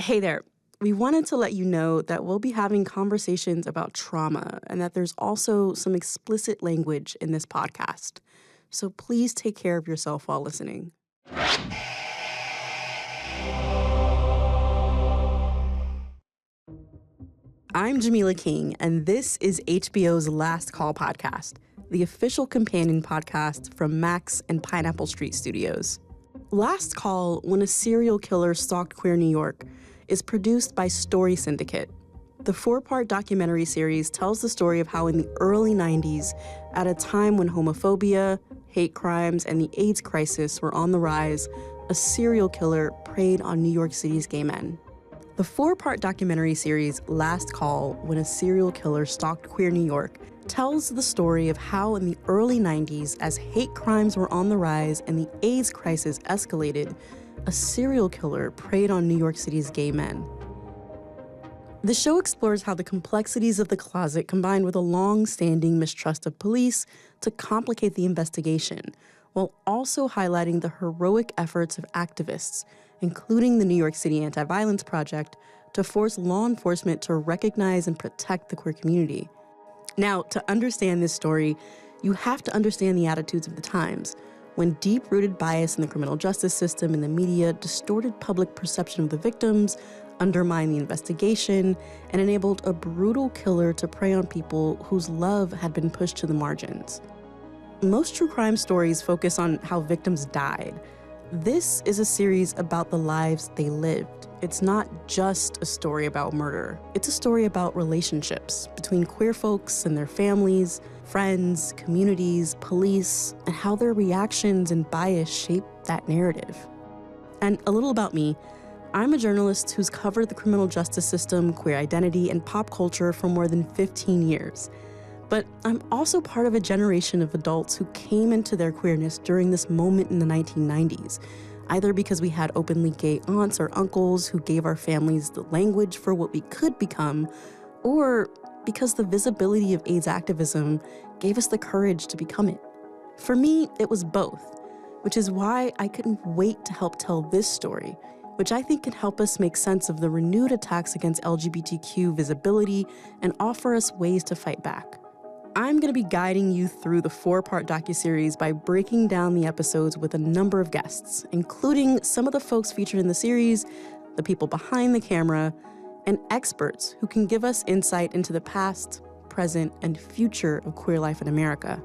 Hey there. We wanted to let you know that we'll be having conversations about trauma and that there's also some explicit language in this podcast. So please take care of yourself while listening. I'm Jamilah King, and this is HBO's Last Call podcast, the official companion podcast from Max and Pineapple Street Studios. Last Call, When a Serial Killer Stalked Queer New York, is produced by Syndicate. The 4-part documentary series tells the story of how in the early 90s, at a time when homophobia, hate crimes, and the AIDS crisis were on the rise, a serial killer preyed on New York City's gay men. The 4-part documentary series Last Call, When a Serial Killer Stalked Queer New York tells the story of how in the early 90s, as hate crimes were on the rise and the AIDS crisis escalated, a serial killer preyed on New York City's gay men. The show explores how the complexities of the closet combined with a long-standing mistrust of police to complicate the investigation, while also highlighting the heroic efforts of activists, including the New York City Anti-Violence Project, to force law enforcement to recognize and protect the queer community. Now, to understand this story, you have to understand the attitudes of the times, when deep-rooted bias in the criminal justice system and the media distorted public perception of the victims, undermined the investigation, and enabled a brutal killer to prey on people whose love had been pushed to the margins. Most true crime stories focus on how victims died. This is a series about the lives they lived. It's not just a story about murder. It's a story about relationships between queer folks and their families, friends, communities, police, and how their reactions and bias shape that narrative. And a little about me. I'm a journalist who's covered the criminal justice system, queer identity, and pop culture for more than 15 years. But I'm also part of a generation of adults who came into their queerness during this moment in the 1990s, either because we had openly gay aunts or uncles who gave our families the language for what we could become, or because the visibility of AIDS activism gave us the courage to become it. For me, it was both, which is why I couldn't wait to help tell this story, which I think can help us make sense of the renewed attacks against LGBTQ visibility and offer us ways to fight back. I'm going to be guiding you through the 4-part docuseries by breaking down the episodes with a number of guests, including some of the folks featured in the series, the people behind the camera, and experts who can give us insight into the past, present, and future of queer life in America.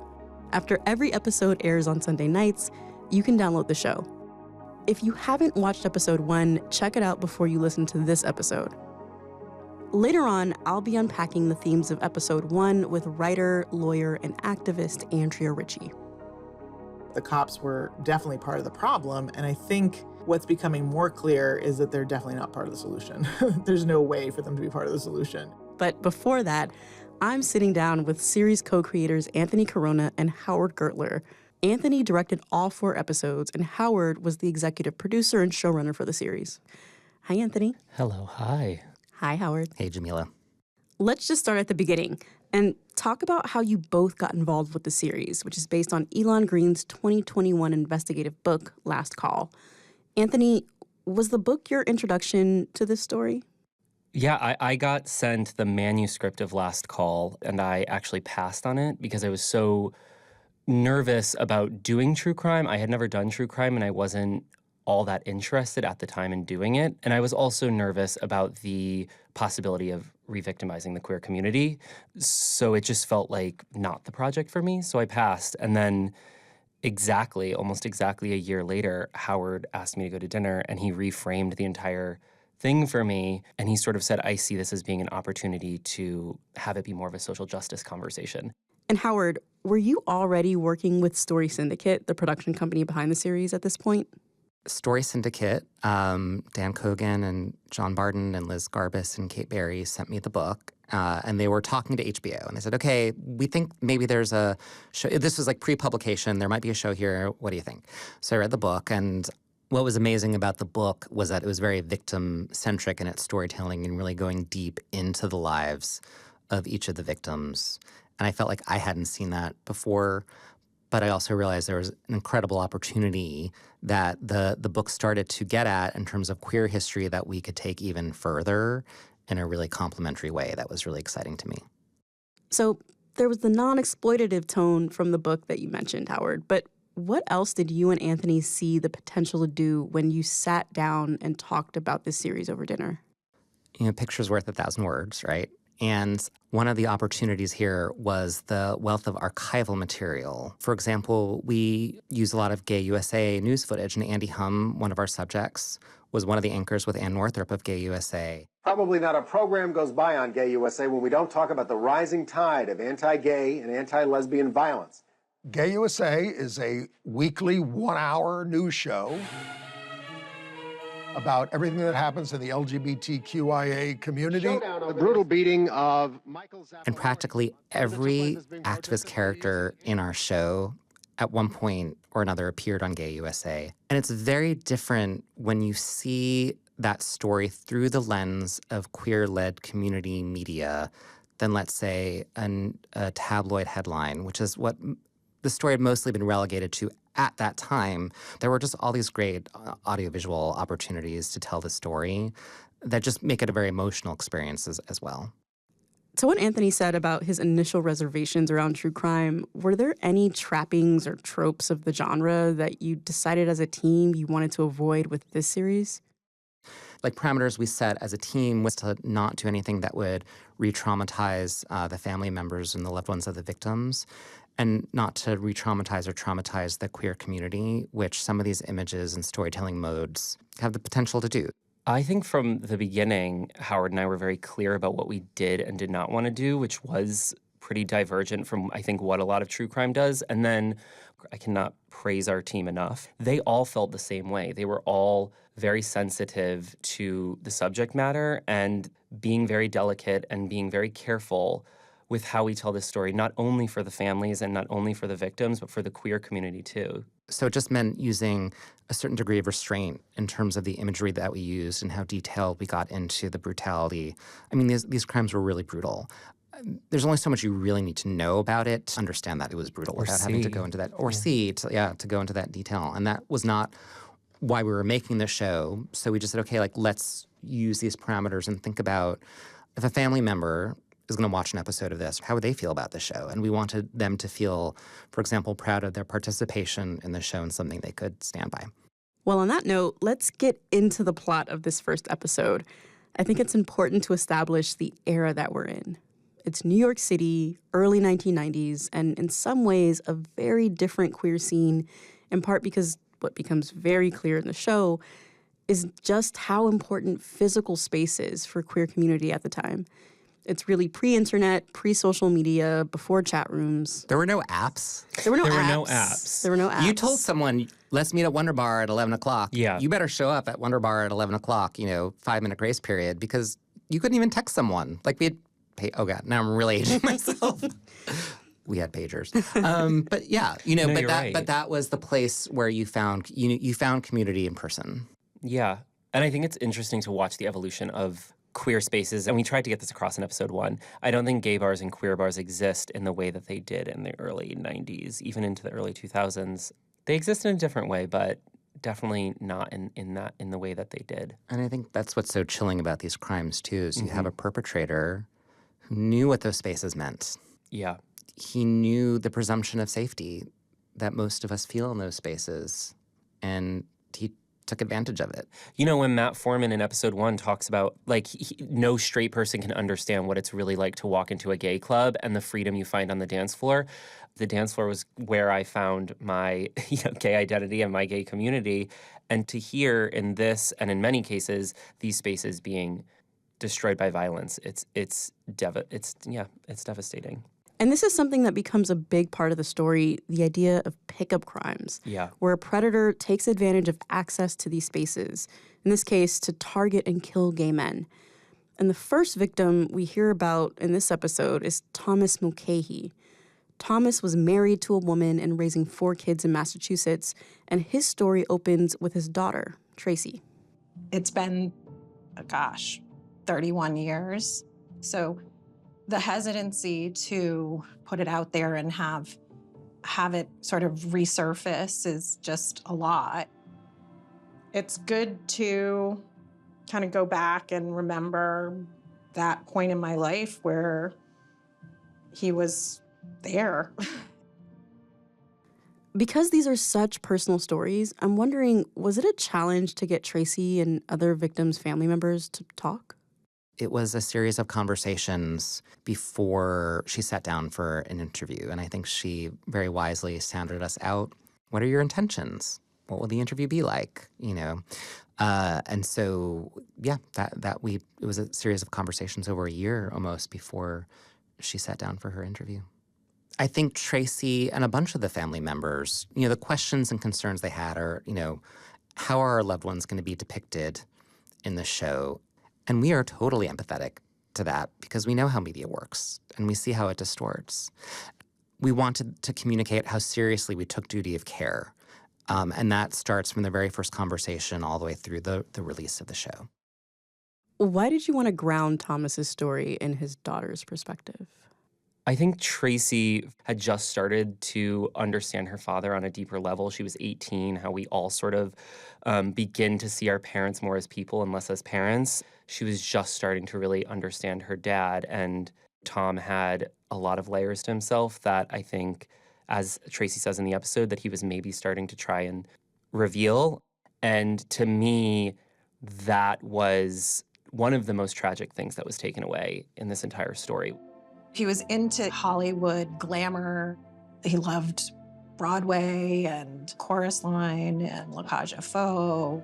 After every episode airs on Sunday nights, you can download the show. If you haven't watched episode 1, check it out before you listen to this episode. Later on, I'll be unpacking the themes of episode 1 with writer, lawyer, and activist Andrea Ritchie. The cops were definitely part of the problem, and I think what's becoming more clear is that they're definitely not part of the solution. There's no way for them to be part of the solution. But before that, I'm sitting down with series co-creators Anthony Caronna and Howard Gertler. Anthony directed all 4 episodes, and Howard was the executive producer and showrunner for the series. Hi, Anthony. Hello, hi. Hi, Howard. Hey, Jamilah. Let's just start at the beginning and talk about how you both got involved with the series, which is based on Elon Green's 2021 investigative book, Last Call. Anthony, was the book your introduction to this story? Yeah, I got sent the manuscript of Last Call, and I actually passed on it because I was so nervous about doing true crime. I had never done true crime, and I wasn't all that interested at the time in doing it. And I was also nervous about the possibility of re-victimizing the queer community. So it just felt like not the project for me. So I passed. And then almost exactly a year later, Howard asked me to go to dinner, and he reframed the entire thing for me. And he sort of said, I see this as being an opportunity to have it be more of a social justice conversation. And Howard, were you already working with Syndicate, the production company behind the series at this point? Syndicate, Dan Cogan and John Barden and Liz Garbus and Kate Berry sent me the book, and they were talking to HBO. And they said, okay, we think maybe there's a show. This was like pre-publication. There might be a show here. What do you think? So I read the book, and what was amazing about the book was that it was very victim-centric in its storytelling and really going deep into the lives of each of the victims. And I felt like I hadn't seen that before. But I also realized there was an incredible opportunity that the book started to get at in terms of queer history that we could take even further in a really complementary way that was really exciting to me. So there was the non-exploitative tone from the book that you mentioned, Howard, but what else did you and Anthony see the potential to do when you sat down and talked about this series over dinner? Picture's worth 1,000 words, right? And one of the opportunities here was the wealth of archival material. For example, we use a lot of Gay USA news footage, and Andy Hum, one of our subjects, was one of the anchors with Ann Northrup of Gay USA. Probably not a program goes by on Gay USA when we don't talk about the rising tide of anti-gay and anti-lesbian violence. Gay USA is a weekly 1-hour news show about everything that happens in the LGBTQIA community. The brutal beating of Michael Zappalori. And practically every activist character in our show at one point or another appeared on Gay USA. And it's very different when you see that story through the lens of queer-led community media than, let's say, a tabloid headline, which is what the story had mostly been relegated to at that time. There were just all these great audiovisual opportunities to tell the story that just make it a very emotional experience as well. To what Anthony said about his initial reservations around true crime, were there any trappings or tropes of the genre that you decided as a team you wanted to avoid with this series? Like parameters we set as a team was to not do anything that would re-traumatize the family members and the loved ones of the victims, and not to re-traumatize or traumatize the queer community, which some of these images and storytelling modes have the potential to do. I think from the beginning, Howard and I were very clear about what we did and did not want to do, which was pretty divergent from, I think, what a lot of true crime does. And then I cannot praise our team enough. They all felt the same way. They were all very sensitive to the subject matter and being very delicate and being very careful with how we tell this story, not only for the families and not only for the victims, but for the queer community too. So it just meant using a certain degree of restraint in terms of the imagery that we used and how detailed we got into the brutality. I mean, these crimes were really brutal. There's only so much you really need to know about it to understand that it was brutal without having to go into that, to go into that detail. And that was not why we were making the show. So we just said, okay, let's use these parameters and think about if a family member is going to watch an episode of this, how would they feel about the show? And we wanted them to feel, for example, proud of their participation in the show and something they could stand by. Well, on that note, let's get into the plot of this first episode. I think it's important to establish the era that we're in. It's New York City, early 1990s, and in some ways a very different queer scene, in part because what becomes very clear in the show is just how important physical space is for queer community at the time. It's really pre-internet, pre-social media, before chat rooms. There were no apps. There were no no apps. You told someone, let's meet at Wonder Bar at 11 o'clock. Yeah. You better show up at Wonder Bar at 11 o'clock, 5-minute grace period, because you couldn't even text someone. We had, oh God, now I'm really aging myself. We had pagers. But yeah, but that was the place where you found community in person. Yeah. And I think it's interesting to watch the evolution of queer spaces, and we tried to get this across in episode 1. I don't think gay bars and queer bars exist in the way that they did in the early 90s, even into the early 2000s. They exist in a different way, but definitely not in the way that they did. And I think that's what's so chilling about these crimes, too, is you have a perpetrator who knew what those spaces meant. Yeah. He knew the presumption of safety that most of us feel in those spaces, and he took advantage of it. When Matt Foreman in episode 1 talks about, no straight person can understand what it's really like to walk into a gay club and the freedom you find on the dance floor. The dance floor was where I found my gay identity and my gay community. And to hear in this, and in many cases, these spaces being destroyed by violence, it's devastating. And this is something that becomes a big part of the story, the idea of pickup crimes, where a predator takes advantage of access to these spaces, in this case, to target and kill gay men. And the first victim we hear about in this episode is Thomas Mulcahy. Thomas was married to a woman and raising 4 kids in Massachusetts, and his story opens with his daughter, Tracy. It's been, 31 years. So the hesitancy to put it out there and have have it sort of resurface is just a lot. It's good to kind of go back and remember that point in my life where he was there. Because these are such personal stories, I'm wondering, was it a challenge to get Tracy and other victims' family members to talk? It was a series of conversations before she sat down for an interview. And I think she very wisely sounded us out. What are your intentions? What will the interview be like? And so, yeah, it was a series of conversations over a year almost before she sat down for her interview. I think Tracy and a bunch of the family members, the questions and concerns they had are, how are our loved ones going to be depicted in the show? And we are totally empathetic to that because we know how media works and we see how it distorts. We wanted to communicate how seriously we took duty of care. And that starts from the very first conversation all the way through the release of the show. Why did you want to ground Thomas's story in his daughter's perspective? I think Tracy had just started to understand her father on a deeper level. She was 18, how we all sort of begin to see our parents more as people and less as parents. She was just starting to really understand her dad, and Tom had a lot of layers to himself that I think, as Tracy says in the episode, that he was maybe starting to try and reveal. And to me, that was one of the most tragic things that was taken away in this entire story. He was into Hollywood glamour. He loved Broadway and Chorus Line and La Cage aux Folles.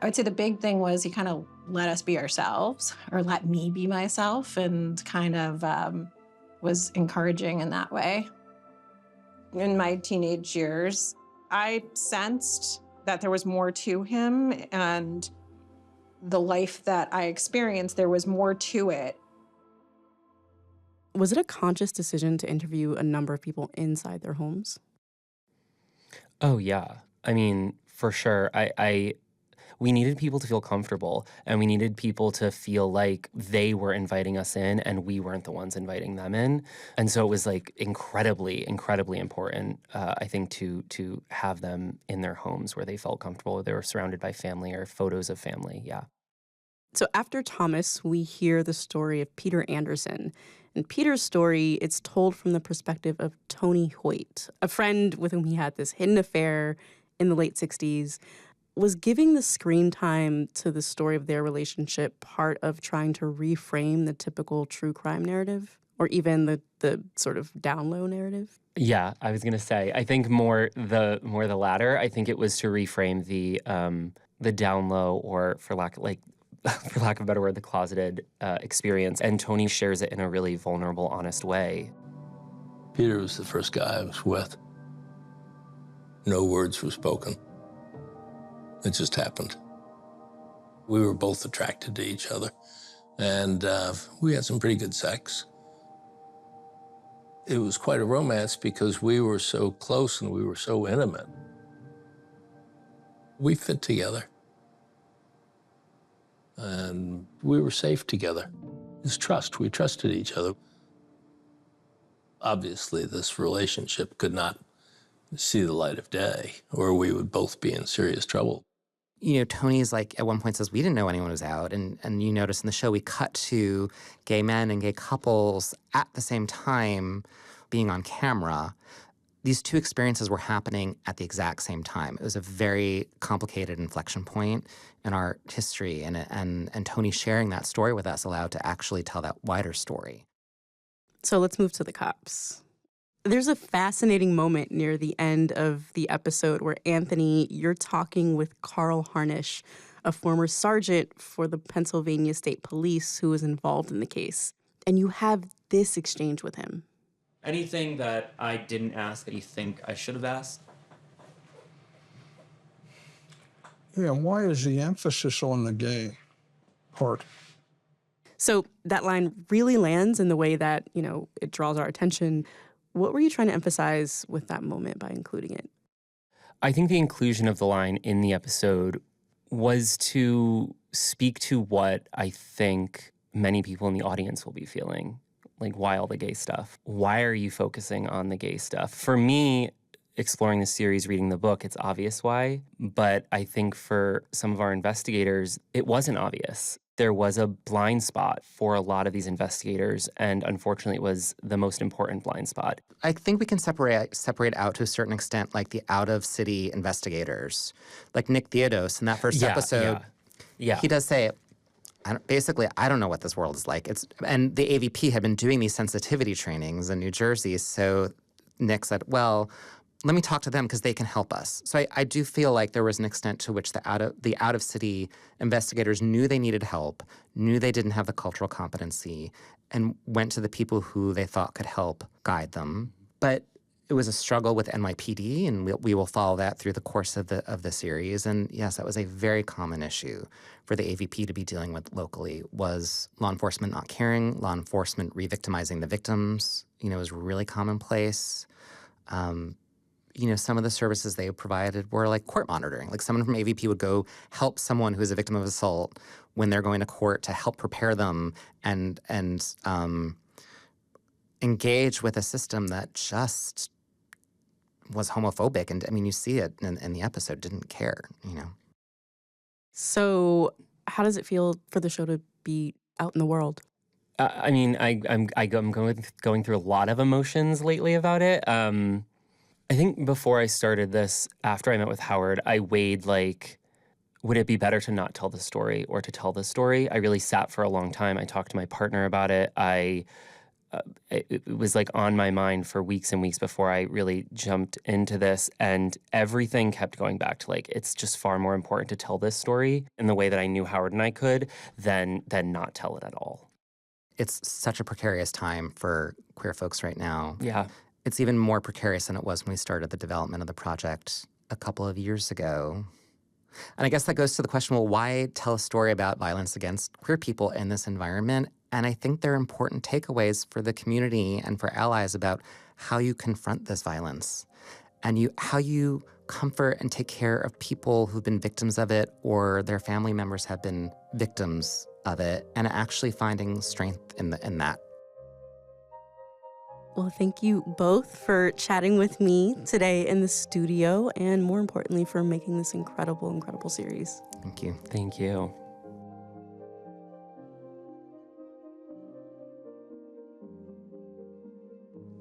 I would say the big thing was he kind of let us be ourselves, or let me be myself, and kind of was encouraging in that way. In my teenage years, I sensed that there was more to him, and the life that I experienced, there was more to it. Was it a conscious decision to interview a number of people inside their homes? Oh, yeah. I mean, for sure. We needed people to feel comfortable, and we needed people to feel like they were inviting us in and we weren't the ones inviting them in. And so it was like incredibly, incredibly important, I think, to have them in their homes where they felt comfortable, they were surrounded by family or photos of family. Yeah. So after Thomas, we hear the story of Peter Anderson. And Peter's story, it's told from the perspective of Tony Hoyt, a friend with whom he had this hidden affair in the late 60s. Was giving the screen time to the story of their relationship part of trying to reframe the typical true crime narrative, or even the sort of down low narrative? Yeah, I was gonna say, I think more the latter. I think it was to reframe the down low, or for lack of a better word, the closeted experience. And Tony shares it in a really vulnerable, honest way. Peter was the first guy I was with. No words were spoken. It just happened. We were both attracted to each other, and we had some pretty good sex. It was quite a romance because we were so close and we were so intimate. We fit together. And we were safe together. It's trust. We trusted each other. Obviously, this relationship could not see the light of day, or we would both be in serious trouble. Tony's like, at one point says, we didn't know anyone was out. And you notice in the show, we cut to gay men and gay couples at the same time being on camera. These two experiences were happening at the exact same time. It was a very complicated inflection point in our history, and Tony sharing that story with us allowed to actually tell that wider story. So let's move to the cops. There's a fascinating moment near the end of the episode where, Anthony, you're talking with Carl Harnish, a former sergeant for the Pennsylvania State Police who was involved in the case. And you have this exchange with him. Anything that I didn't ask that you think I should have asked? Yeah, why is the emphasis on the gay part? So that line really lands in the way that, it draws our attention. What were you trying to emphasize with that moment by including it? I think the inclusion of the line in the episode was to speak to what I think many people in the audience will be feeling. Like, why all the gay stuff? Why are you focusing on the gay stuff? For me, exploring the series, reading the book, it's obvious why. But I think for some of our investigators, it wasn't obvious. There was a blind spot for a lot of these investigators, and unfortunately, it was the most important blind spot. I think we can separate out to a certain extent, like the out-of-city investigators. Like Nick Theodos in that first episode, he does say, I don't know what this world is like. And the AVP had been doing these sensitivity trainings in New Jersey, so Nick said, well, let me talk to them because they can help us. So I do feel like there was an extent to which the out-of-city investigators knew they needed help, knew they didn't have the cultural competency, and went to the people who they thought could help guide them. But it was a struggle with NYPD, and we will follow that through the course of the series. And yes, that was a very common issue for the AVP to be dealing with locally, was law enforcement not caring, law enforcement re-victimizing the victims, was really commonplace. Some of the services they provided were like court monitoring. Like someone from AVP would go help someone who is a victim of assault when they're going to court to help prepare them and engage with a system that just was homophobic. And I mean, you see it in the episode, didn't care, So how does it feel for the show to be out in the world? I'm going through a lot of emotions lately about it. I think before I started this, after I met with Howard, I weighed, would it be better to not tell the story or to tell the story? I really sat for a long time. I talked to my partner about it. It was on my mind for weeks and weeks before I really jumped into this. And everything kept going back to it's just far more important to tell this story in the way that I knew Howard and I could than not tell it at all. It's such a precarious time for queer folks right now. Yeah. It's even more precarious than it was when we started the development of the project a couple of years ago. And I guess that goes to the question, well, why tell a story about violence against queer people in this environment? And I think there are important takeaways for the community and for allies about how you confront this violence and how you comfort and take care of people who've been victims of it or their family members have been victims of it, and actually finding strength in that. Well, thank you both for chatting with me today in the studio, and more importantly, for making this incredible, incredible series. Thank you. Thank you.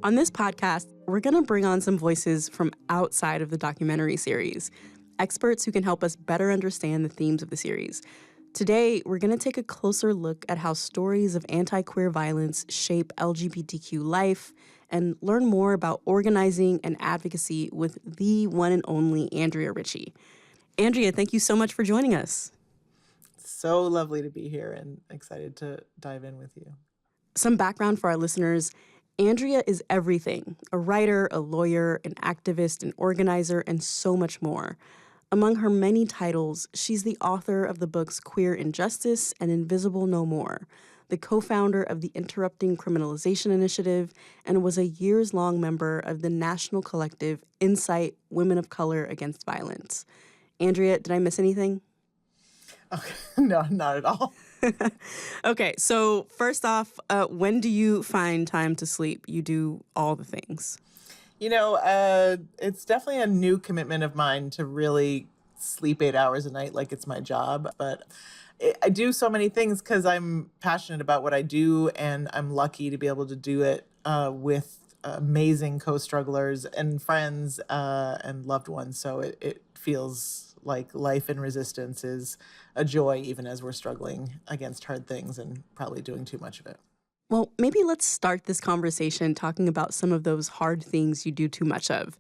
On this podcast, we're going to bring on some voices from outside of the documentary series, experts who can help us better understand the themes of the series. Today, we're going to take a closer look at how stories of anti-queer violence shape LGBTQ life and learn more about organizing and advocacy with the one and only Andrea Ritchie. Andrea, thank you so much for joining us. So lovely to be here and excited to dive in with you. Some background for our listeners. Andrea is everything: a writer, a lawyer, an activist, an organizer, and so much more. Among her many titles, she's the author of the books Queer Injustice and Invisible No More, the co-founder of the Interrupting Criminalization Initiative, and was a years-long member of the national collective Insight Women of Color Against Violence. Andrea, did I miss anything? Okay. No, not at all. Okay, so first off, when do you find time to sleep? You do all the things. It's definitely a new commitment of mine to really sleep 8 hours a night like it's my job. But I do so many things because I'm passionate about what I do, and I'm lucky to be able to do it with amazing co-strugglers and friends and loved ones. So it feels like life in resistance is a joy, even as we're struggling against hard things and probably doing too much of it. Well, maybe let's start this conversation talking about some of those hard things you do too much of.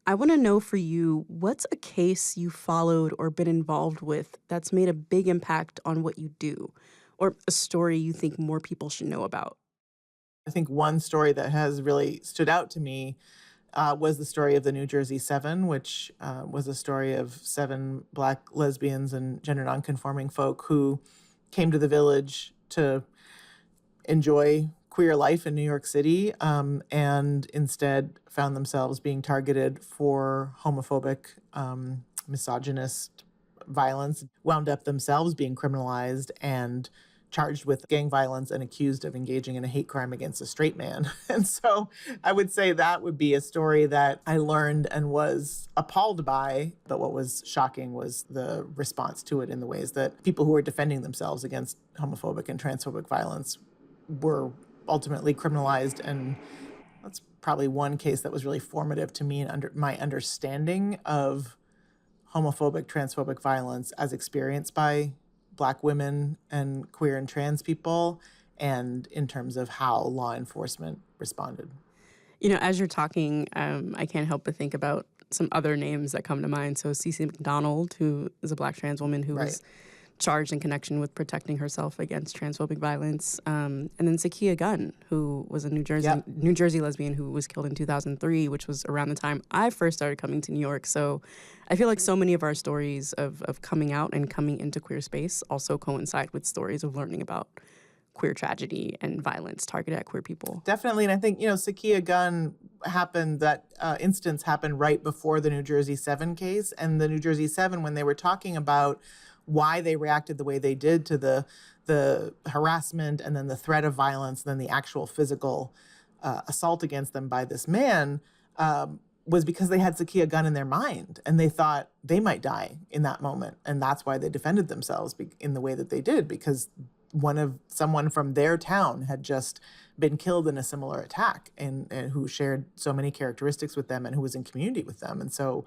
I want to know for you, what's a case you followed or been involved with that's made a big impact on what you do, or a story you think more people should know about? I think one story that has really stood out to me was the story of the New Jersey Seven, which was a story of 7 Black lesbians and gender nonconforming folk who came to the village to enjoy queer life in New York City, and instead found themselves being targeted for homophobic, misogynist violence, wound up themselves being criminalized and charged with gang violence and accused of engaging in a hate crime against a straight man. And so I would say that would be a story that I learned and was appalled by. But what was shocking was the response to it in the ways that people who were defending themselves against homophobic and transphobic violence were ultimately criminalized. And that's probably one case that was really formative to me and my understanding of homophobic, transphobic violence as experienced by Black women and queer and trans people, and in terms of how law enforcement responded. You know, as you're talking, I can't help but think about some other names that come to mind. So Cece McDonald, who is a Black trans woman who was charged in connection with protecting herself against transphobic violence. And then Zakiya Gunn, who was a New Jersey lesbian who was killed in 2003, which was around the time I first started coming to New York. So I feel like so many of our stories of coming out and coming into queer space also coincide with stories of learning about queer tragedy and violence targeted at queer people. Definitely. And I think, Zakiya Gunn that instance happened right before the New Jersey 7 case. And the New Jersey 7, when they were talking about why they reacted the way they did to the harassment and then the threat of violence, and then the actual physical assault against them by this man, was because they had Zakiya Gunn in their mind and they thought they might die in that moment. And that's why they defended themselves in the way that they did, because someone from their town had just been killed in a similar attack and who shared so many characteristics with them and who was in community with them. And so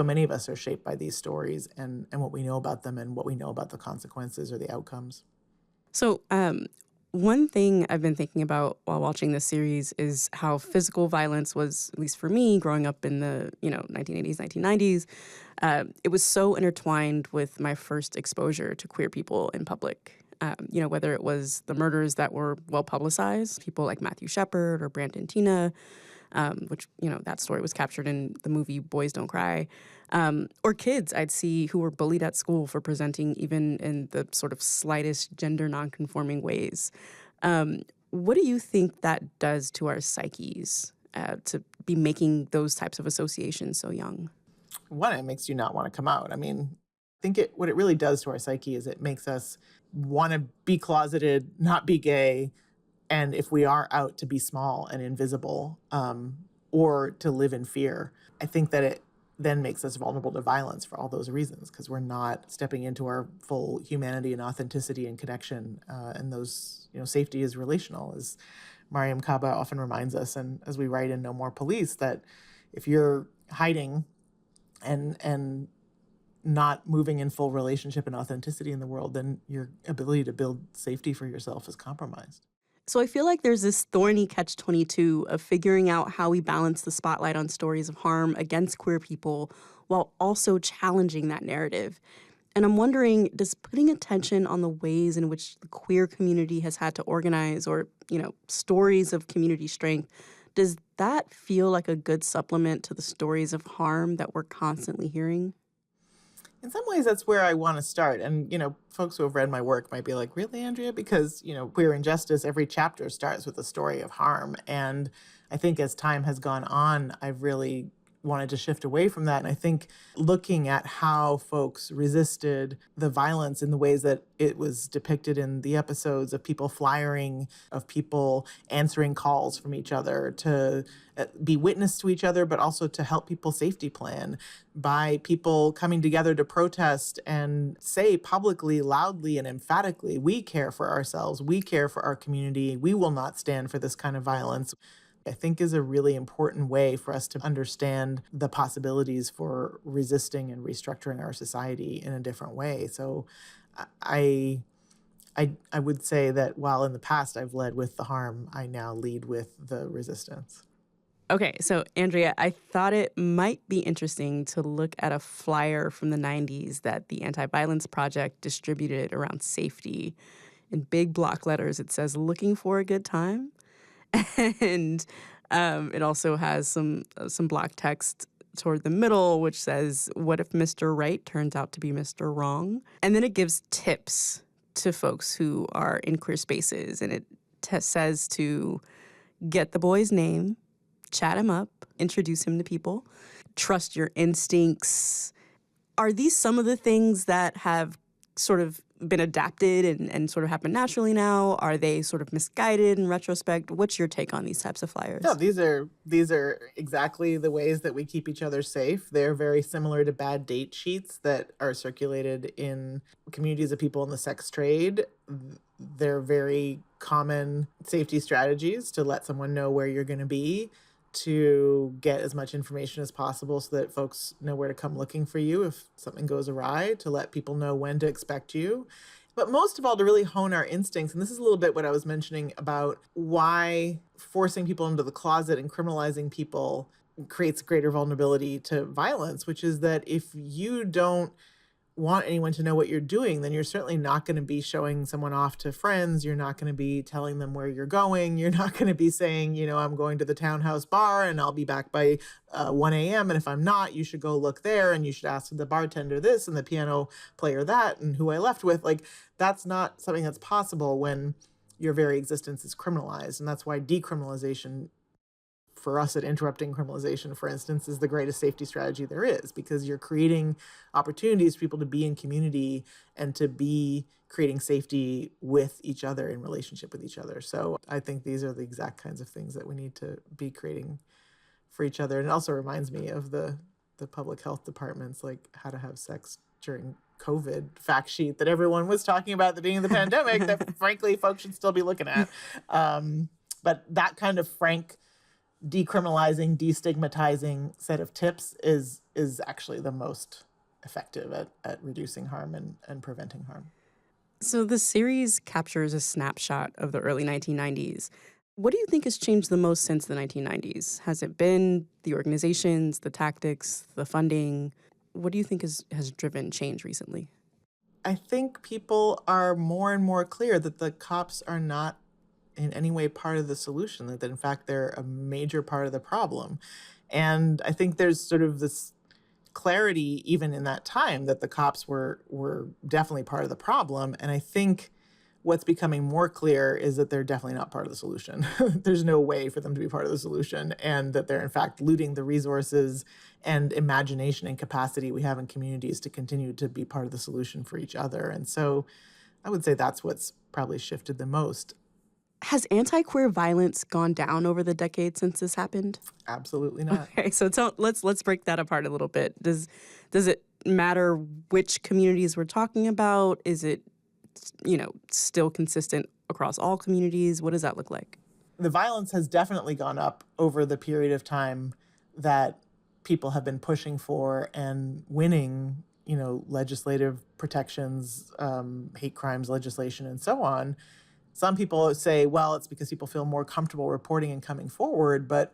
many of us are shaped by these stories and what we know about them and what we know about the consequences or the outcomes. So one thing I've been thinking about while watching this series is how physical violence was, at least for me, growing up in the 1980s, 1990s. It was so intertwined with my first exposure to queer people in public. Whether it was the murders that were well publicized, people like Matthew Shepard or Brandon Tina, which, that story was captured in the movie Boys Don't Cry, or kids I'd see who were bullied at school for presenting even in the sort of slightest gender nonconforming ways. What do you think that does to our psyches to be making those types of associations so young? One, it makes you not want to come out. I mean, I think what it really does to our psyche is it makes us want to be closeted, not be gay, and if we are out, to be small and invisible, or to live in fear. I think that it then makes us vulnerable to violence for all those reasons, because we're not stepping into our full humanity and authenticity and connection. And those, safety is relational, as Mariam Kaba often reminds us, and as we write in No More Police, that if you're hiding and not moving in full relationship and authenticity in the world, then your ability to build safety for yourself is compromised. So I feel like there's this thorny catch-22 of figuring out how we balance the spotlight on stories of harm against queer people while also challenging that narrative. And I'm wondering, does putting attention on the ways in which the queer community has had to organize or, stories of community strength, does that feel like a good supplement to the stories of harm that we're constantly hearing? In some ways, that's where I want to start. And, folks who have read my work might be like, really, Andrea? Because, Queer Injustice, every chapter starts with a story of harm. And I think as time has gone on, I've really wanted to shift away from that. And I think looking at how folks resisted the violence in the ways that it was depicted in the episodes of people flyering, of people answering calls from each other to be witness to each other, but also to help people safety plan, by people coming together to protest and say publicly, loudly, and emphatically, we care for ourselves, we care for our community, we will not stand for this kind of violence, I think is a really important way for us to understand the possibilities for resisting and restructuring our society in a different way. So I would say that while in the past I've led with the harm, I now lead with the resistance. Okay, so Andrea, I thought it might be interesting to look at a flyer from the 90s that the Anti-Violence Project distributed around safety. In big block letters, it says, "Looking for a good time?" And it also has some block text toward the middle, which says, "What if Mr. Right turns out to be Mr. Wrong?" And then it gives tips to folks who are in queer spaces. And it says to get the boy's name, chat him up, introduce him to people, trust your instincts. Are these some of the things that have sort of been adapted and sort of happen naturally now? Are they sort of misguided in retrospect? What's your take on these types of flyers? No, these are exactly the ways that we keep each other safe. They're very similar to bad date sheets that are circulated in communities of people in the sex trade. They're very common safety strategies to let someone know where you're going to be, to get as much information as possible so that folks know where to come looking for you if something goes awry, to let people know when to expect you. But most of all, to really hone our instincts. And this is a little bit what I was mentioning about why forcing people into the closet and criminalizing people creates greater vulnerability to violence, which is that if you don't want anyone to know what you're doing, then you're certainly not going to be showing someone off to friends. You're not going to be telling them where you're going. You're not going to be saying, I'm going to the townhouse bar and I'll be back by 1 a.m. And if I'm not, you should go look there and you should ask the bartender this and the piano player that and who I left with. Like, that's not something that's possible when your very existence is criminalized. And that's why decriminalization for us at Interrupting Criminalization, for instance, is the greatest safety strategy there is, because you're creating opportunities for people to be in community and to be creating safety with each other, in relationship with each other. So I think these are the exact kinds of things that we need to be creating for each other. And it also reminds me of the public health department's like how to have sex during COVID fact sheet that everyone was talking about at the beginning of the pandemic that frankly folks should still be looking at. But that kind of frank decriminalizing, destigmatizing set of tips is actually the most effective at reducing harm and preventing harm. So the series captures a snapshot of the early 1990s. What do you think has changed the most since the 1990s? Has it been the organizations, the tactics, the funding? What do you think has driven change recently? I think people are more and more clear that the cops are not in any way part of the solution, that in fact they're a major part of the problem. And I think there's sort of this clarity even in that time that the cops were definitely part of the problem. And I think what's becoming more clear is that they're definitely not part of the solution. There's no way for them to be part of the solution, and that they're in fact looting the resources and imagination and capacity we have in communities to continue to be part of the solution for each other. And so I would say that's what's probably shifted the most. Has anti-queer violence gone down over the decades since this happened? Absolutely not. Okay, so let's break that apart a little bit. Does it matter which communities we're talking about? Is it, still consistent across all communities? What does that look like? The violence has definitely gone up over the period of time that people have been pushing for and winning, legislative protections, hate crimes legislation, and so on. Some people say, well, it's because people feel more comfortable reporting and coming forward, but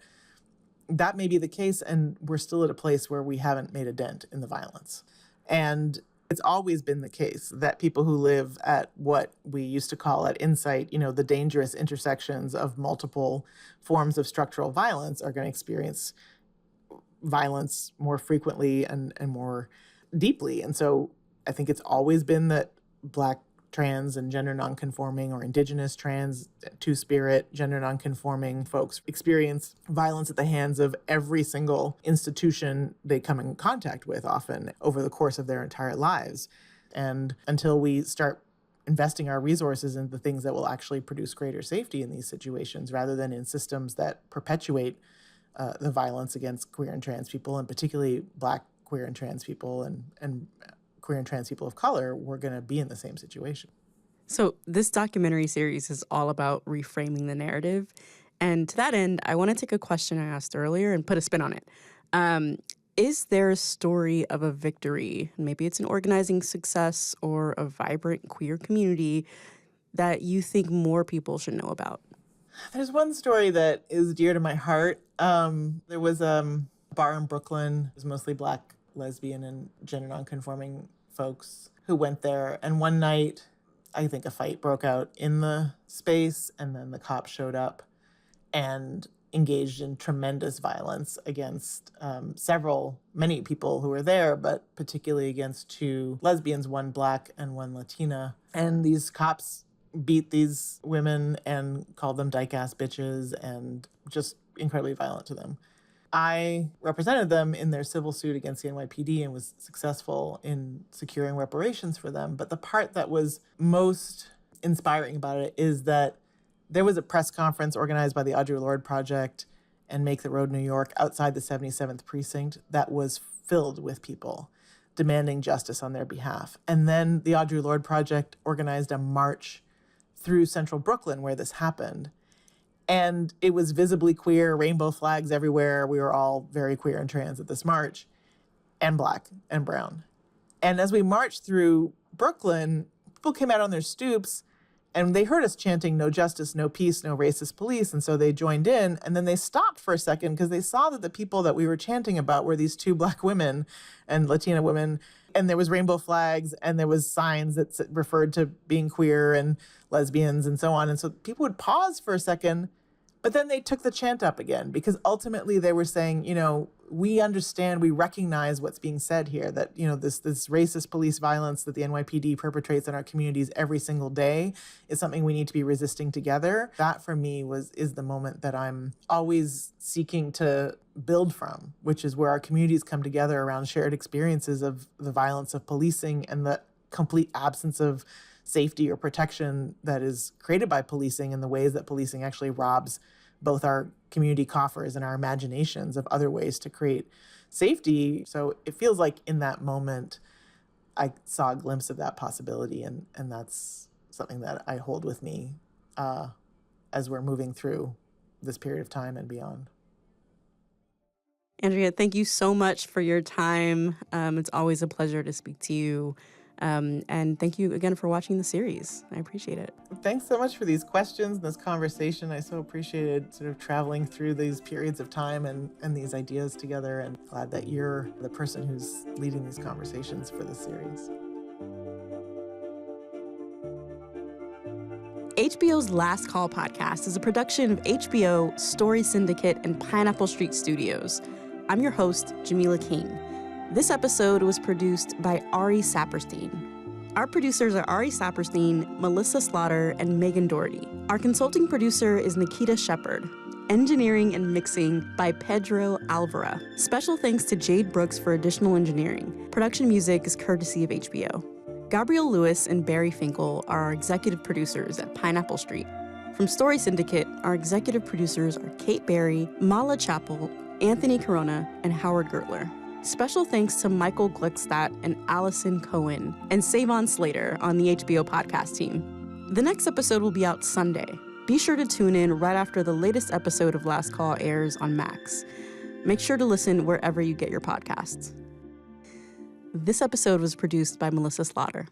that may be the case, and we're still at a place where we haven't made a dent in the violence. And it's always been the case that people who live at what we used to call at Insight, the dangerous intersections of multiple forms of structural violence, are going to experience violence more frequently and more deeply. And so I think it's always been that Black, trans, and gender nonconforming, or Indigenous, trans, two-spirit, gender nonconforming folks experience violence at the hands of every single institution they come in contact with, often over the course of their entire lives. And until we start investing our resources in the things that will actually produce greater safety in these situations, rather than in systems that perpetuate the violence against queer and trans people, and particularly Black, queer, and trans people, and queer and trans people of color, we're going to be in the same situation. So this documentary series is all about reframing the narrative. And to that end, I want to take a question I asked earlier and put a spin on it. Is there a story of a victory, maybe it's an organizing success or a vibrant queer community, that you think more people should know about? There's one story that is dear to my heart. There was a bar in Brooklyn. It was mostly Black, lesbian, and gender nonconforming folks who went there. And one night, I think a fight broke out in the space, and then the cops showed up and engaged in tremendous violence against many people who were there, but particularly against two lesbians, one Black and one Latina. And these cops beat these women and called them dyke-ass bitches, and just incredibly violent to them. I represented them in their civil suit against the NYPD and was successful in securing reparations for them. But the part that was most inspiring about it is that there was a press conference organized by the Audre Lorde Project and Make the Road New York outside the 77th precinct that was filled with people demanding justice on their behalf. And then the Audre Lorde Project organized a march through central Brooklyn where this happened. And it was visibly queer, rainbow flags everywhere. We were all very queer and trans at this march, and black and brown. And as we marched through Brooklyn, people came out on their stoops and they heard us chanting, "No justice, no peace, no racist police." And so they joined in, and then they stopped for a second because they saw that the people that we were chanting about were these two black women and Latina women. And there was rainbow flags and there was signs that referred to being queer and lesbians and so on. And so people would pause for a second, but then they took the chant up again because ultimately they were saying, we understand, we recognize what's being said here, that, this racist police violence that the NYPD perpetrates in our communities every single day is something we need to be resisting together. That for me is the moment that I'm always seeking to build from, which is where our communities come together around shared experiences of the violence of policing and the complete absence of safety or protection that is created by policing and the ways that policing actually robs both our community coffers and our imaginations of other ways to create safety. So it feels like in that moment, I saw a glimpse of that possibility. And that's something that I hold with me as we're moving through this period of time and beyond. Andrea, thank you so much for your time. It's always a pleasure to speak to you. And thank you again for watching the series. I appreciate it. Thanks so much for these questions and this conversation. I so appreciated sort of traveling through these periods of time and these ideas together, and glad that you're the person who's leading these conversations for this series. HBO's Last Call podcast is a production of HBO, Story Syndicate, and Pineapple Street Studios. I'm your host, Jamilah King. This episode was produced by Ari Saperstein. Our producers are Ari Saperstein, Melissa Slaughter, and Megan Doherty. Our consulting producer is Nikita Shepard. Engineering and mixing by Pedro Alvara. Special thanks to Jade Brooks for additional engineering. Production music is courtesy of HBO. Gabrielle Lewis and Barry Finkel are our executive producers at Pineapple Street. From Story Syndicate, our executive producers are Kate Barry, Mala Chappell, Anthony Caronna, and Howard Gertler. Special thanks to Michael Glickstadt and Allison Cohen and Savon Slater on the HBO podcast team. The next episode will be out Sunday. Be sure to tune in right after the latest episode of Last Call airs on Max. Make sure to listen wherever you get your podcasts. This episode was produced by Melissa Slaughter.